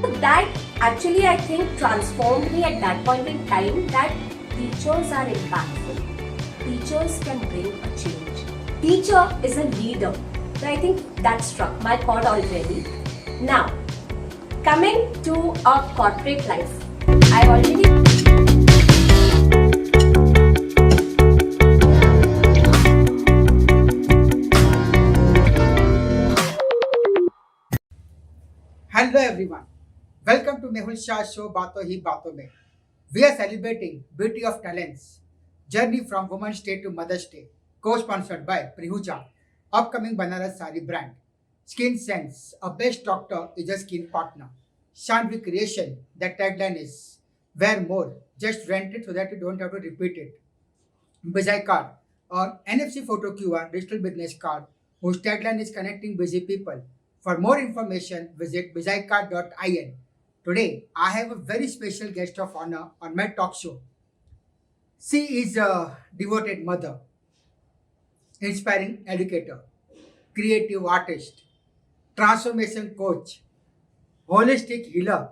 That actually, I think, transformed me at that point in time that teachers are impactful. Teachers can bring a change. Teacher is a leader. So I think that struck my chord already. Now, coming to a corporate life, I already. Hello everyone. Welcome to Mehul Shah show Baaton Hi Baaton Mein. We are celebrating Beauty of Talents, journey from Women's Day to Mother's Day, co-sponsored by Prihuja, upcoming Banaras Sari brand. Skin Sense, a best doctor is a skin partner. Shandvi Creation, the tagline is wear more, just rent it so that you don't have to repeat it. Bizai Card, or NFC Photo QR digital business card, whose tagline is connecting busy people. For more information, visit bizaicard.in. Today, I have a very special guest of honor on my talk show. She is a devoted mother, inspiring educator, creative artist, transformation coach, holistic healer,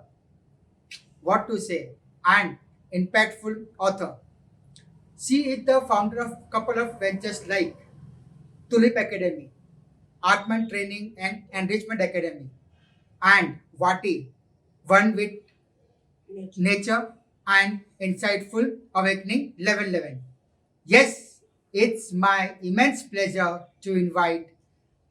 what to say, and impactful author. She is the founder of couple of ventures like Tulip Academy, Atman Training and Enrichment Academy, and Vati, One with Nature and Insightful Awakening Level 11. Yes, it's my immense pleasure to invite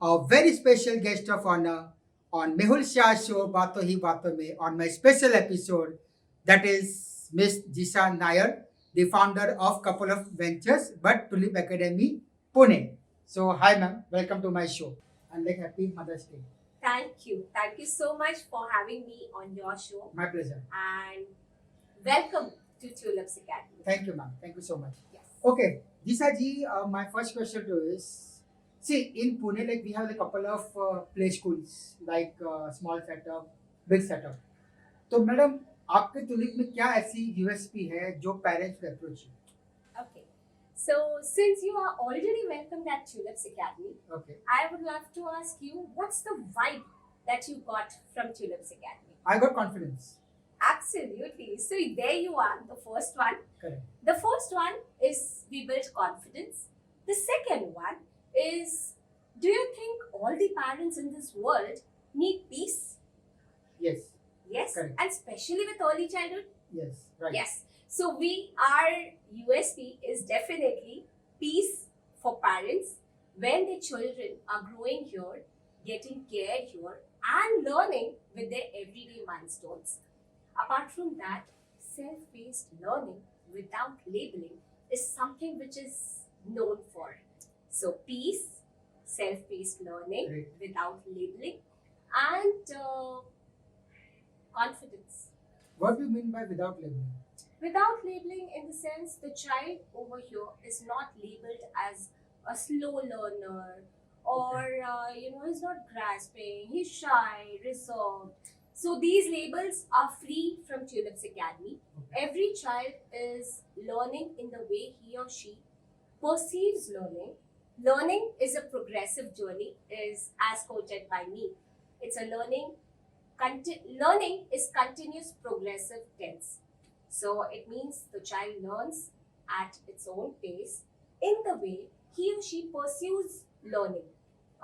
a very special guest of honor on Mehul Shah show Baaton Hi Baaton Mein on my special episode, that is Miss Jisha Nair, the founder of couple of ventures but Tulip Academy, Pune. So hi ma'am, welcome to my show and like happy Mother's Day. Thank you. Thank you so much for having me on your show. My pleasure. And welcome to Tulips Academy. Thank you ma'am. Thank you so much. Yes. Okay, Jisha ji, my first question to you is, see in Pune like we have a couple of play schools like small setup, big setup. तो madam आपके tulip में क्या ऐसी USP है जो parents को approach Okay. So, since you are already welcomed at Tulips Academy, okay I would love to ask you what's the vibe that you got from Tulips Academy? I got confidence Absolutely. So, there you are, the first one. Correct The first one is we build confidence. The second one is, do you think all the parents in this world need peace? Yes Yes. Correct. And especially with early childhood? Yes right Yes. So our USP is definitely peace for parents when their children are growing here, getting cared here, and learning with their everyday milestones. Apart from that, self-paced learning without labeling is something which is known for. So peace, self-paced learning Great. without labeling, and confidence. What do mean by without labelling Without labeling, in the sense the child over here is not labeled as a slow learner, or he's not grasping, he's shy, reserved. So these labels are free from Tulips Academy. Every child is learning in the way he or she perceives learning. Learning is a progressive journey, is as quoted by me. It's a learning is continuous progressive tense. So it means the child learns at its own pace in the way he or she pursues learning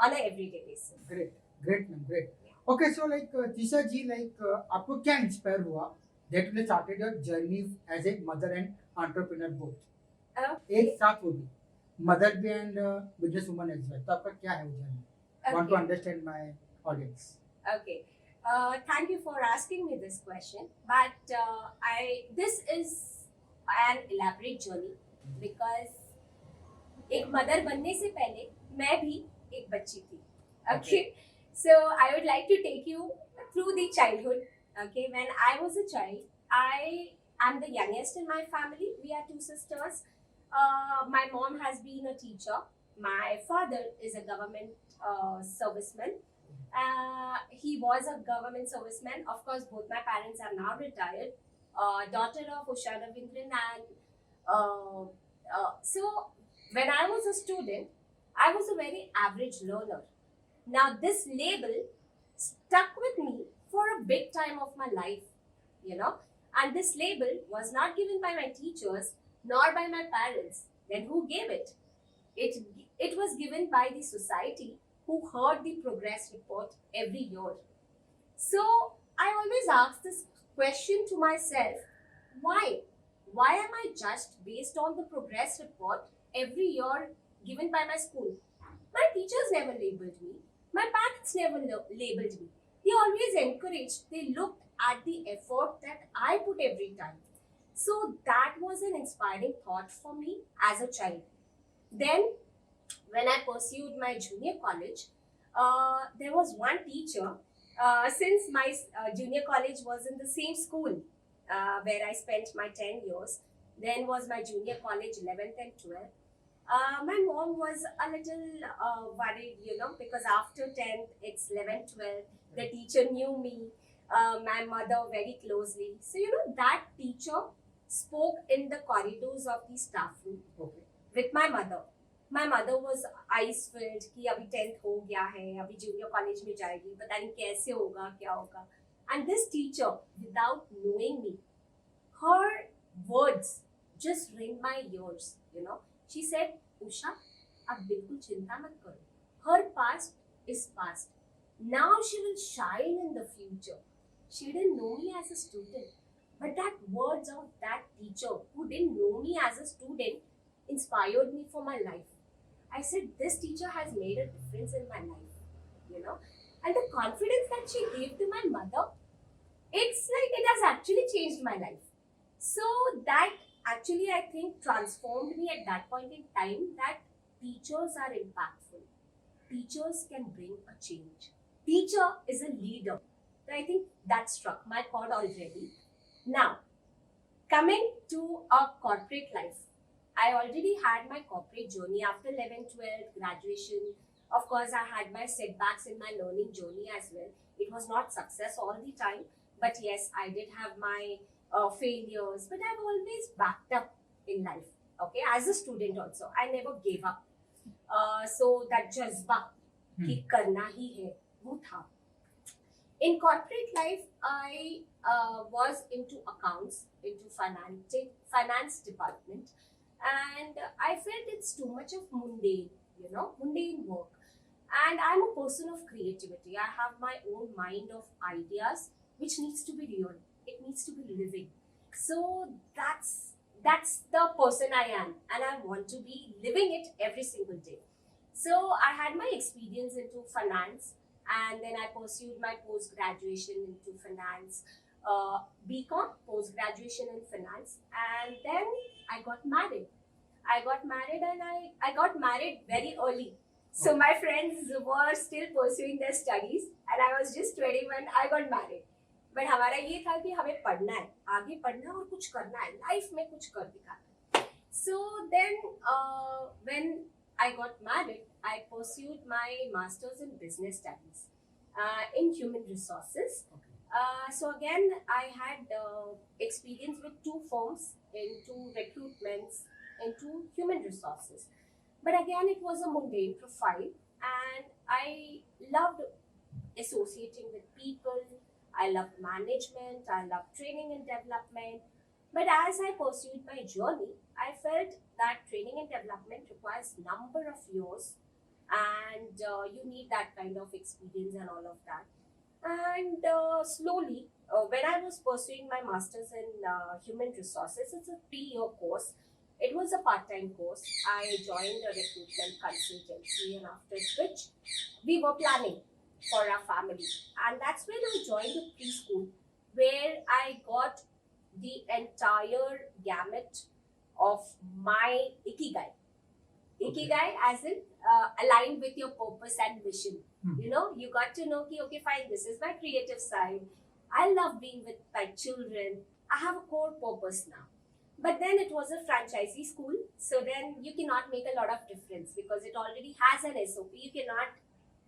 on an everyday basis. Great great ma'am great okay so like तीसरा जी like आपको क्या inspire हुआ that you started your journey as a mother and entrepreneur both एक साथ वो भी mother भी and business woman as well तो आपका क्या है वो journey want to understand my audience Okay. Thank you for asking me this question. But this is an elaborate journey because एक मदर बनने से पहले मैं भी एक बच्ची थी. Okay. So I would like to take you through the childhood. Okay. When I was a child, I am the youngest in my family. We are two sisters. My mom has been a teacher. My father is a government serviceman. He was a government serviceman. Of course, both my parents are now retired. Daughter of Usha Ravindran, and so when I was a student, I was a very average learner. Now, this label stuck with me for for a big time of my life, you know. And this label was not given by my teachers nor by my parents. Then who gave it? It, it was given by the society who heard the progress report every year. So I always ask this question to myself, why? Why am I judged based on the progress report every year given by my school? My teachers never labeled me. My parents never labeled me. They always encouraged, they looked at the effort that I put every time. So that was an inspiring thought for me as a child. Then, when I pursued my junior college, there was one teacher. Since my junior college was in the same school where I spent my 10 years, then was my junior college 11th and 12th. My mom was a little worried, because after 10th, it's 11th, 12th. The teacher knew me, my mother very closely. So, that teacher spoke in the corridors of the staff room Okay. with my mother. My mother was eyes filled कि अभी 10th हो गया है, अभी junior college में जाएगी, पता नहीं कैसे होगा, क्या होगा. And this teacher, without knowing me, her words just ring my ears. She said, Usha, अब बिल्कुल चिंता मत करो. Her past is past. Now she will shine in the future. She didn't know me as a student, but that words of that teacher who didn't know me as a student inspired me for my life. I said, this teacher has made a difference in my life. And the confidence that she gave to my mother, it's like it has actually changed my life. So that actually, I think, transformed me at that point in time, that teachers are impactful. Teachers can bring a change. Teacher is a leader. So I think that struck my chord already. Now, coming to a corporate life, I already had my corporate journey after 11th, 12th, graduation. Of course, I had my setbacks in my learning journey as well. It was not success all the time, but yes, I did have my failures, but I've always backed up in life. Okay, as a student also, I never gave up. So that jazba कि करना ही है, वो था. In corporate life, I was into accounts, into finance department, and I felt it's too much of mundane work. And I'm a person of creativity. I have my own mind of ideas, which needs to be real. It needs to be living. So that's the person I am, and I want to be living it every single day. So I had my experience into finance, and then I pursued my post graduation into finance, BCom, post graduation in finance, and then I got married. And I got married very early. So my friends were still pursuing their studies, and I was just 21. I got married. But हमारा ये था कि हमें पढ़ना है, आगे पढ़ना है और कुछ करना है, लाइफ में कुछ कर दिखाना है. So then when I got married, I pursued my master's in business studies in human resources. So again, I had experience with two firms, into recruitments, into human resources. But again, it was a mundane profile, and I loved associating with people. I loved management, I loved training and development. But as I pursued my journey, I felt that training and development requires number of years, and you need that kind of experience and all of that. And slowly, when I was pursuing my master's in human resources, it's a 3-year course. It was a part-time course. I joined a recruitment consultancy, and after which we were planning for our family. And that's when I joined a preschool, where I got the entire gamut of my ikigai. Ikigai as in aligned with your purpose and mission. You got to know, okay, fine, this is my creative side. I love being with my children. I have a core purpose now. But then it was a franchisee school, so then you cannot make a lot of difference because it already has an SOP. You cannot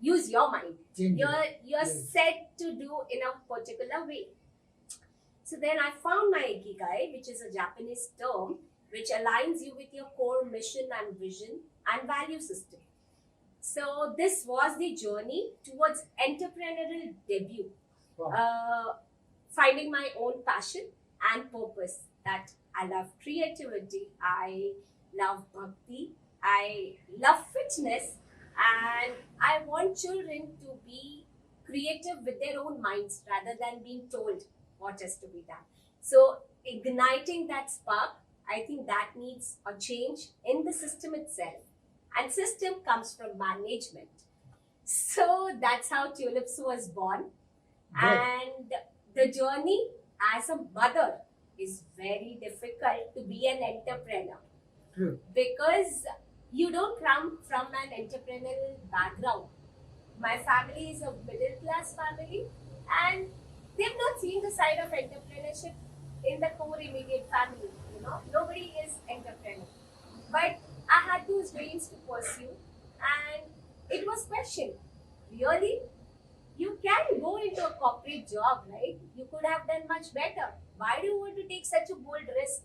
use your mind. You're Yes. set to do in a particular way. So then I found my ikigai, which is a Japanese term, which aligns you with your core mission and vision and value system. So this was the journey towards entrepreneurial debut. Wow. Finding my own passion and purpose. That I love creativity, I love bhakti, I love fitness, and I want children to be creative with their own minds rather than being told what is to be done. So, igniting that spark, I think that needs a change in the system itself. And system comes from management. So that's how Tulips was born. Great. And the journey as a mother is very difficult to be an entrepreneur True. because you don't come from an entrepreneurial background. My family is a middle class family, and they've not seen the side of entrepreneurship in the core immediate family. You know, nobody is entrepreneur. But I had those dreams to pursue, and it was questioned. Really, you can go into a corporate job, right? You could have done much better. Why do you want to take such a bold risk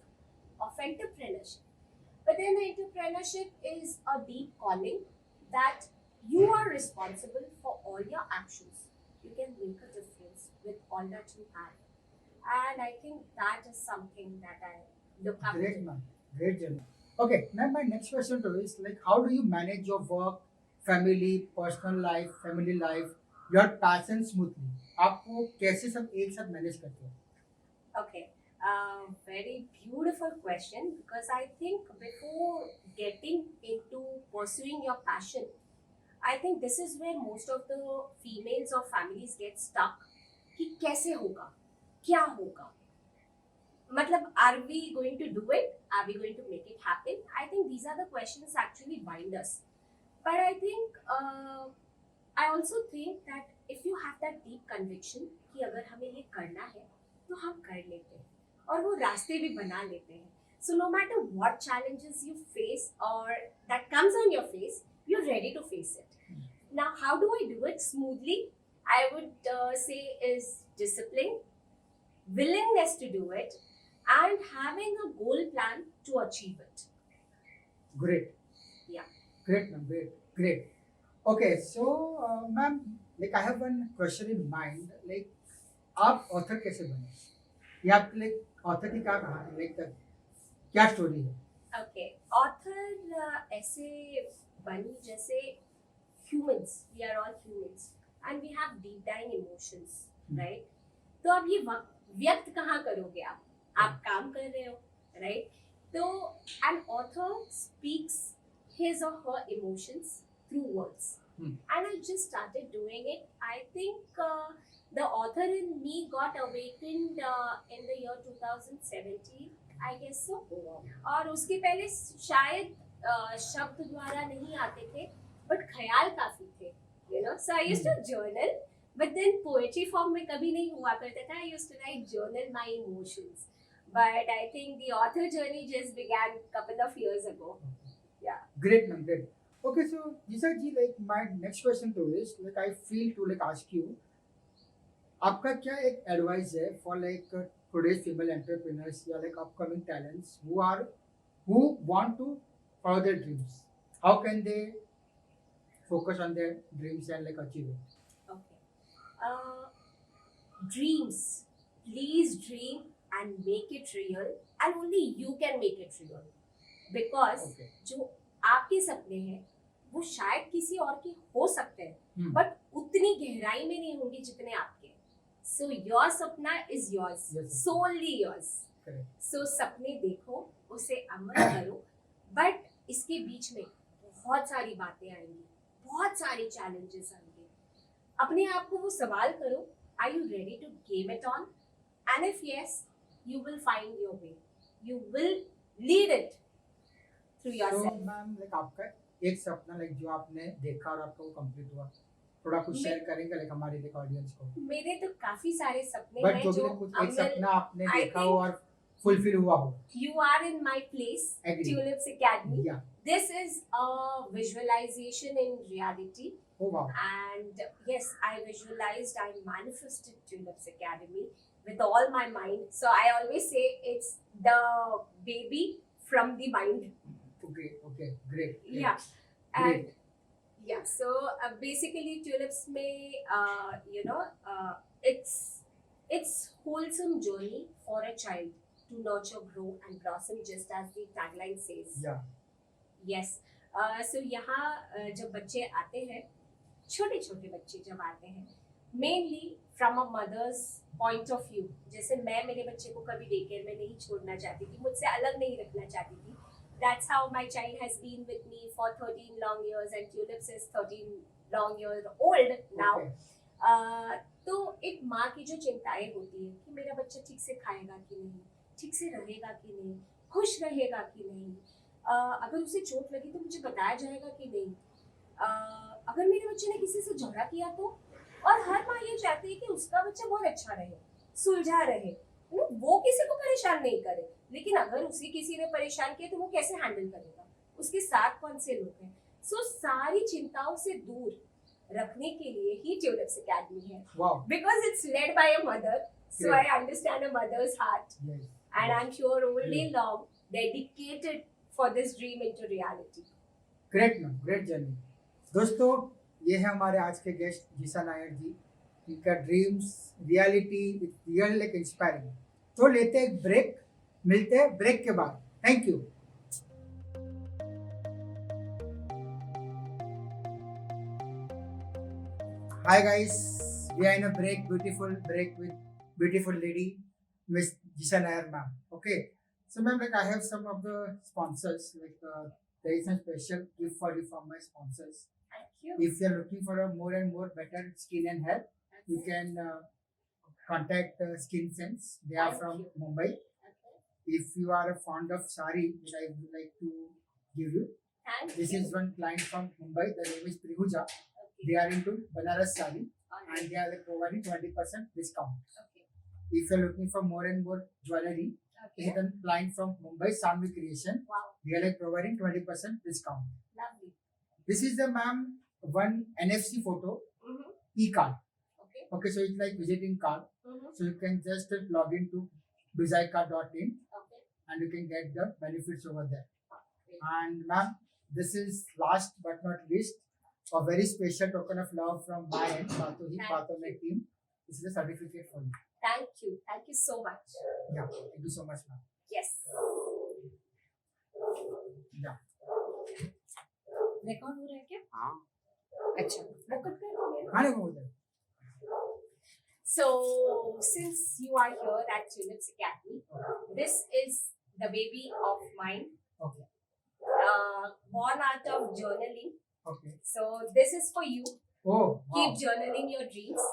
of entrepreneurship? But then the entrepreneurship is a deep calling that you are responsible for all your actions. You can make a difference with all that you have. And I think that is something that I look up Great, to. ma'am. Great journey. Okay, ma'am, my next question to you is like, how do you manage your work, family, personal life, family life, your passion smoothly? आपको कैसे सब एक साथ manage करते हो? Okay, very beautiful question because I think before getting into pursuing your passion, I think this is where most of the females or families get stuck. कि कैसे होगा, क्या होगा, मतलब are we going to do it, are we going to make it happen? I think these are the questions actually bind us. But I think I also think that if you have that deep conviction कि अगर हमें ये करना है तो हम कर लेते हैं और वो रास्ते भी बना लेते हैं. So no matter what challenges you face or that comes on your face, you're ready to face it. Now, how do I do it smoothly? I would say is discipline, willingness to do it, and having a goal plan to achieve it. Great. Yeah. Great, ma'am. Great. Great. Okay, so ma'am, like I have one question in mind. Like, आप author कैसे बने? या आप like author की क्या कहानी, like क्या story है? Okay, author ऐसे बनी जैसे humans, we are all humans and we have deep dying emotions, right? तो अब ये व्यक्त कहाँ करोगे आप काम कर रहे हो, right? तो an author speaks his or her emotions through words. And I just started doing it. I think the author in me got awakened in the year 2017, I guess so. और उसके पहले शायद शब्द द्वारा नहीं आते थे, but ख्याल काफी थे, you know. So I used to journal, but then poetry form में कभी नहीं हुआ करता था. I used to write journal my emotions, but I think the author journey just began couple of years ago. Yeah. Great, ma'am. Great. Okay, so Jisa ji, like my next question to is like I feel to like ask you, आपका क्या एक advice है for like today's female entrepreneurs या like upcoming talents who want to follow their dreams? How can they focus on their dreams and like achieve it? Okay. Dreams. Please dream and make it real, and only you can make it real. Because Okay. जो आपके सपने हैं वो शायद किसी और के हो सकते हैं, Hmm. बट उतनी गहराई में नहीं होंगे जितने आपके. सो योर सपना is yours, Yes. So only yours. Correct. So सपने देखो, उसे अमल करो, बट इसके बीच में बहुत सारी बातें आएंगी, बहुत सारी चैलेंजेस आएंगे. अपने आप को वो सवाल करो, are you ready to game it on? And if yes, you will find your way, you will lead it through So yourself. Ma'am like आपका एक सपना like जो आपने देखा और आपको कंप्लीट हुआ, थोड़ा कुछ शेयर करेंगे like हमारे like ऑडियंस को. मेरे तो काफी सारे सपने बट हैं जो भी जो like, कुछ एक अमल. सपना आपने I देखा हो और फुलफिल हुआ हो. You are in my place, Agree. Tulips Academy. Yeah. This is a visualization in reality. Oh wow. And yes, I visualized, I manifested Tulips Academy with all my mind. So I always say it's the baby from the mind. Okay. Okay. Great. Great. Yeah. Great. And yeah, so basically Tulips may, It's it's wholesome journey for a child to nurture, grow, and blossom, just as the tagline says. Yeah. Yes. सो यहाँ जब बच्चे आते हैं, छोटे छोटे बच्चे जब आते हैं, mainly from a mother's point of view, जैसे मैं मेरे बच्चे को कभी डे केयर में नहीं छोड़ना चाहती थी, मुझसे अलग नहीं रखना चाहती थी. That's how my child has been with me for 13 long years and tulips is 13 long year old now. Okay. तो एक माँ की जो चिंताएं होती है कि मेरा बच्चा ठीक से खाएगा कि नहीं, ठीक से रहेगा कि नहीं, खुश रहेगा कि नहीं, अगर उसे चोट लगी तो मुझे बताया जाएगा कि नहीं, अगर मेरे बच्चे ने किसी से झगड़ा किया तो. और हर माँ ये चाहती है कि उसका बच्चा बहुत अच्छा रहे, सुलझा रहे, वो किसी को परेशान नहीं करे. लेकिन अगर उसे किसी ने परेशान किया तो वो कैसे हैंडल करेगा, उसके साथ कौन से लोग हैं. सो सारी चिंताओं से दूर रखने के लिए ही ट्यूलिप्स एकेडमी है. Wow. Because it's led by a mother, so Great. I understand a mother's heart, Yes. and I'm sure all day Great. long dedicated for this dream into reality. Great ma'am, great journey. दोस्तों, ये है हमारे आज के guest जीसा नायर जी. इनका dreams reality real like inspiring. तो लेते हैं एक ब्रेक, मिलते हैं ब्रेक के बाद. Thank you. Hi guys, we are in a break, beautiful break with beautiful lady, Miss Jisha Nair ma'am. Okay, so ma'am, like I have some of the sponsors, like there is some special gift for you from my sponsors. Thank you. If you are looking for a more and more better skin and health, you can contact Skin Sense. They are Thank from you. Mumbai. Okay. If you are fond of sari, which I would like to give you. Thank This you. is one client from Mumbai. The name is Prihuja. Okay. They are into Banaras sari Alright. and they are like, providing 20% discount. Okay. If you're looking for more and more jewelry, this Okay. is a client from Mumbai, Sanvi Creation. Wow. We are like providing 20% discount. Lovely. This is the ma'am one NFC photo Mm-hmm. e-card. Okay. Okay, so it's like visiting card. Mm-hmm. So you can just log into bizaika.in Okay. and you can get the benefits over there. Great. And ma'am, this is last but not least a very special token of love from my end, Batohi Thank Batome you. team. This is a certificate for you. Thank you. Thank you so much. Yeah, thank you so much, ma'am. Yes. Yeah. Record हो रहा है क्या? हाँ. अच्छा, वो cut कर दोगे ना? हाँ, नहीं, वो उधर. So, since you are here at Tulips Academy, this is the baby of mine, Okay. born out of journaling. Okay. So, this is for you. Oh, wow. Keep journaling your dreams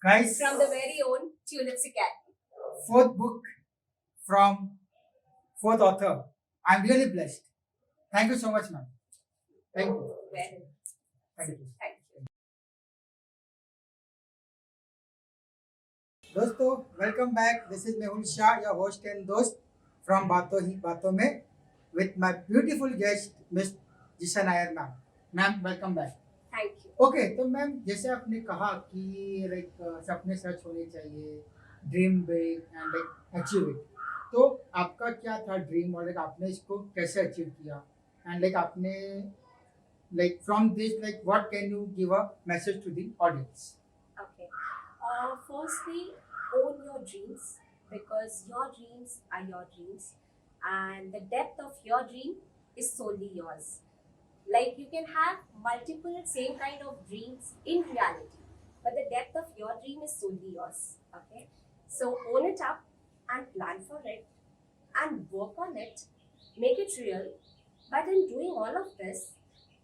Guys, from the very own Tulips Academy. fourth book from fourth author. I'm really blessed. Thank you so much, ma'am. Thank you. Well, Thank you. thank you. दोस्तों, welcome back. This is Mehul Shah, your host and dost from Bato Hi Bato Mein with my beautiful guest, Miss Jisha Nair ma'am. Ma'am, welcome back. Thank you. Okay, तो ma'am जैसे आपने कहा कि like सपने सच होने चाहिए, dream big and like achieve it. तो आपका क्या था ड्रीम और लाइक आपने इसको कैसे अचीव किया एंड लाइक आपने like from this like what can you give a message to the audience? Okay. Firstly, own your dreams, because your dreams are your dreams, and the depth of your dream is solely yours. Like, you can have multiple same kind of dreams in reality, but the depth of your dream is solely yours. Okay. So own it up and plan for it and work on it, make it real. But in doing all of this,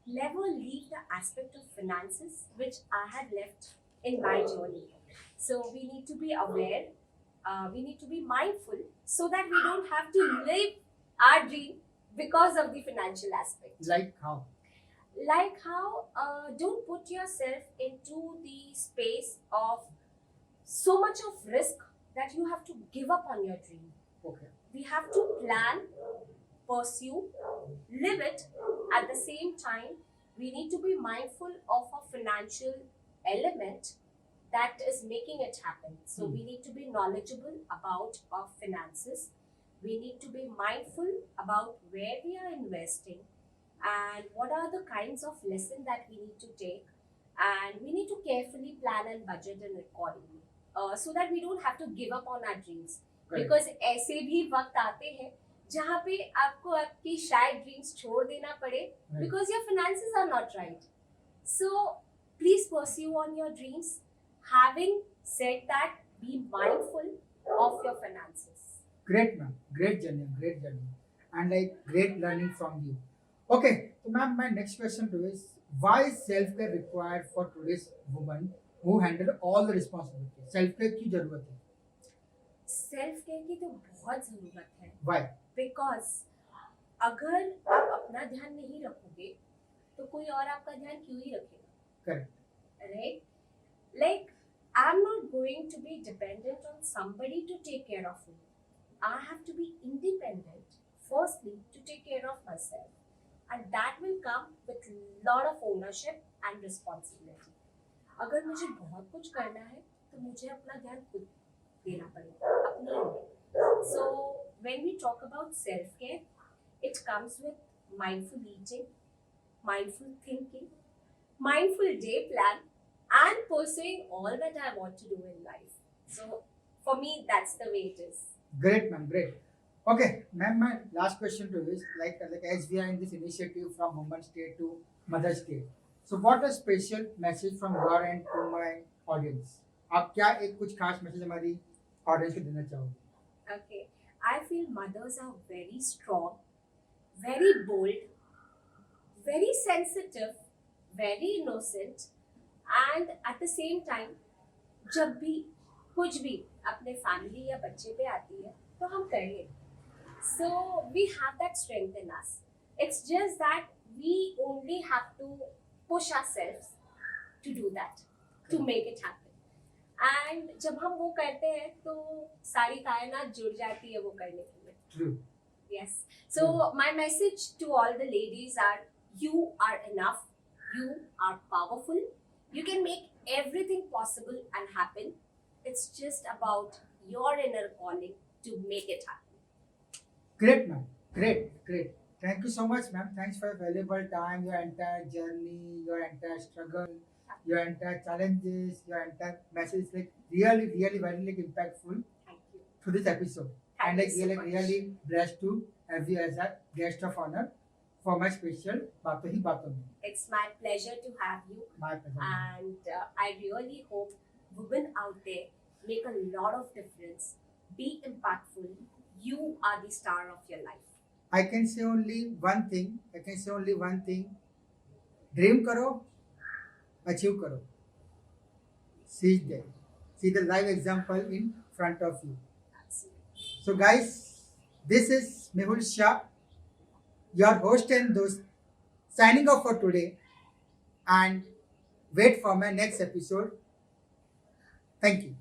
never leave the aspect of finances which I had left in my journey. So we need to be aware, we need to be mindful so that we don't have to live our dream because of the financial aspect. Like how? Like how, don't put yourself into the space of so much of risk that you have to give up on your dream. Okay. We have to plan, pursue, live it. At the same time, we need to be mindful of a financial element that is making it happen. So we need to be knowledgeable about our finances. We need to be mindful about where we are investing and what are the kinds of lessons that we need to take. And we need to carefully plan and budget it accordingly. so that we don't have to give up on our dreams. Correct. Because ऐसे भी वक्त आते हैं जहाँ पे आपको आपकी शायद ड्रीम्स छोड़ देना पड़े Right. because your finances are not right. So please pursue on your dreams. Having said that, be mindful of your finances. Great, ma'am. Great journey, and like great learning from you. Okay, so ma'am, my next question to you is why is self-care required for today's woman who handle all the responsibilities? Self-care की जरूरत है. Self care की तो बहुत जरूरत है Why? Because अगर आप अपना ध्यान नहीं रखोगे तो कोई और आपका ध्यान क्यों ही रखेगा, Correct. right? Like, I'm not going to be dependent on somebody to take care of me. I have to be independent, firstly, to take care of myself. And that will come with lot of ownership and responsibility. अगर मुझे बहुत कुछ करना है तो मुझे अपना ध्यान खुद देना पड़ेगा अपनी ओर. So when we talk about self-care, it comes with mindful eating, mindful thinking, mindful day plan, and pursuing all that I want to do in life. So for me, that's the way it is. Great, ma'am. Great. Okay, ma'am. My last question to you is like as we are in this initiative from Women's Day to Mother's Day. So what a special message from your end to my audience. आप क्या एक कुछ खास message हमारी audience को देना चाहोगे? Okay, I feel mothers are very strong, very bold, very sensitive, very innocent, and at the same time, जब भी कुछ भी अपने फैमिली या बच्चे पे आती है तो हम कर लेते. So we have that strength in us. It's just that we only have to push ourselves to do that, to make it happen. And जब हम वो करते हैं तो सारी कायनात जुड़ जाती है वो करने के लिए. True. Yes. So my message to all the ladies are: you are enough. You are powerful. You can make everything possible and happen. It's just about your inner calling to make it happen. Great, ma'am. Great. Thank you so much, ma'am. Thanks for your valuable time, your entire journey, your entire struggle, your entire challenges, your entire message. Like really very like impactful Thank you. to this episode. Thank And like you so really much. really blessed to have you as a guest of honor for my special बातों ही बातों में. It's my pleasure to have you. My pleasure. ma'am. And I really hope women out there make a lot of difference. Be impactful. You are the star of your life. I can say only one thing. Dream करो, achieve करो. See it there. See the live example in front of you. Absolutely. So guys, this is Mehul Shah, your host and host, signing off for today. And wait for my next episode. Thank you.